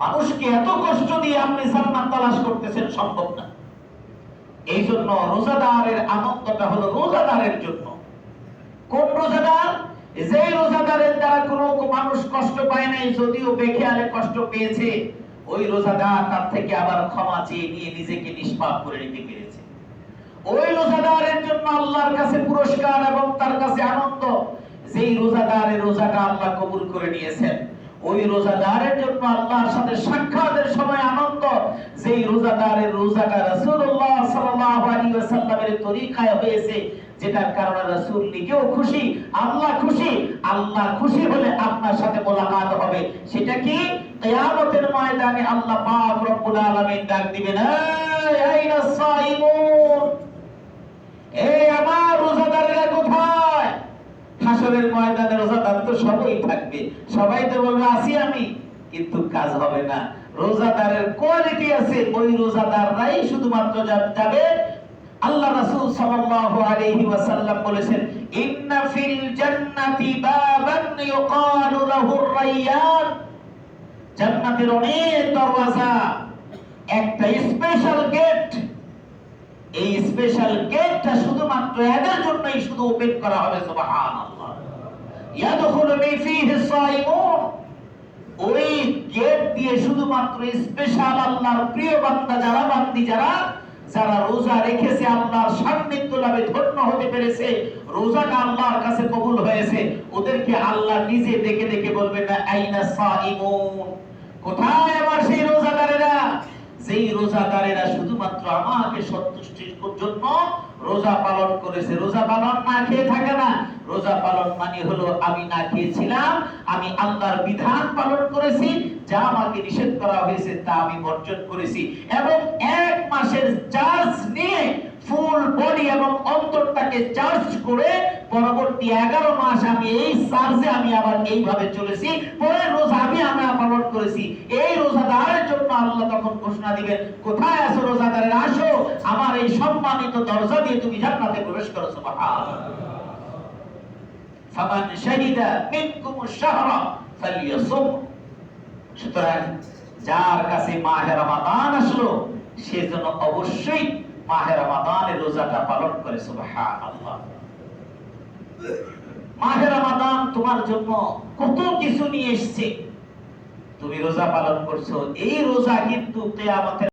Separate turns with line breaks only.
মানুষকে এত কষ্ট দিয়ে আপনি জান্নাত তালাশ করতেছেন, সম্ভব না। এই জন্য রোজাদারের আনন্দটা হলো রোজাদারের জন্য। কোন রোজাদার? যে রোজাদারের দ্বারা কোনো মানুষ কষ্ট পায় নাই, যদিও বেখেয়ালে কষ্ট পেয়েছে, ওই রোজাদার তার থেকে আবার ক্ষমা চেয়ে নিয়ে নিজেকে নিষ্পাপ করে নিতে পেরেছে। ওই রোজাদারের জন্য আল্লাহর কাছে পুরস্কার এবং তার কাছে আনন্দ। যেই রোজাদারের রোজাটা আল্লাহ কবুল করে নিয়েছেন, ওই রোজাদারের জন্য আল্লাহর সাথে সাক্ষাতের সময় আনন্দ। যেই রোজাদারের রোজাটা রাসূলুল্লাহ সাল্লাল্লাহু আলাইহি ওয়াসাল্লামের তরিকায় হয়েছে, যেটার কারণে রাসূল নিজেও খুশি, আল্লাহ খুশি। আল্লাহ খুশি হলে আপনার সাথে মোলাকাত হবে। সেটা কি? কিয়ামতের ময়দানে আল্লাহ পাক রব্বুল আলামিন ডাক দিবেন, আইনাস সাইমুন, এই আমার রোজাদারেরা কোথায়? হাসরের ময়দানে রোজাদার তো সবাই থাকবে, সবাই তো বলবে আছি আমি, কিন্তু কাজ হবে না। রোজাদারের কোয়ালিটি আছে, ওই রোজাদাররাই শুধুমাত্র যাবে। আল্লাহ রাসূল সাল্লাল্লাহু আলাইহি ওয়াসাল্লাম বলেছেন, ইন্না ফিল জান্নাতি বাবান ইউকালু লাহুর রায়্যান, জান্নাতের অনেক দরওয়াজা, একটা স্পেশাল গেট। এই স্পেশাল গেটটা শুধুমাত্র এদের জন্যই শুধু ওপেন করা হবে। সুবহানাল্লাহ। ইয়াদখুলু মিন ফীহি সাইমুন, ওই গেট দিয়ে শুধুমাত্র স্পেশাল আল্লাহর প্রিয় বান্দা যারা, বান্দি যারা রোজা রেখেছে, আল্লাহর সান্নিধ্য লাভে ধন্য হতে পেরেছে, রোজাটা আল্লাহর কাছে কবুল হয়েছে, ওদেরকে আল্লাহ নিজে দেখে দেখে বলবেন, আইনা সাইমুন, কোথায় আমার সেই রোজাদারেরা? যেই রোজাদারেরা শুধুমাত্র আমাকে সন্তুষ্টির জন্য রোজা পালন করেছে। রোজা পালন না খেয়ে থাকে না। রোজা পালন মানে হলো আমি না খেয়েছিলাম, আমি আল্লাহর বিধান পালন করেছি, যা আমাকে নিষেধ করা হয়েছে তা আমি বর্জন করেছি, এবং এক মাসের চার্জ নিয়ে ফুল বডি এবং অন্তরটাকে চার্জ করে পরবর্তী 11 মাস আমি এই চার্জে আমি আবার এইভাবে চলেছি, পরের রোজা আমি পালন করেছি। এই রোজাদারের জন্য আল্লাহ তখন ঘোষণা দিবেন, কোথায় আছো রোজাদারেরা? আসো আমার এই সম্মানিত দরজা দিয়ে তুমি জান্নাতে প্রবেশ করো। সুবহানাল্লাহ। ফামান শাহিদা মিনকুমুশ শাহরা ফালইয়াসুম, সুতরাং যার কাছে মাহে রমাদান আসলো সে যেন অবশ্যই মাহে রমাদানের রোজাটা পালন করে। সুবহানাল্লাহ। মাহে রমাদান তোমার জন্য কত কিছু নিয়ে এসেছে, তুমি রোজা পালন করছো। এই রোজা কিন্তু কিয়ামতের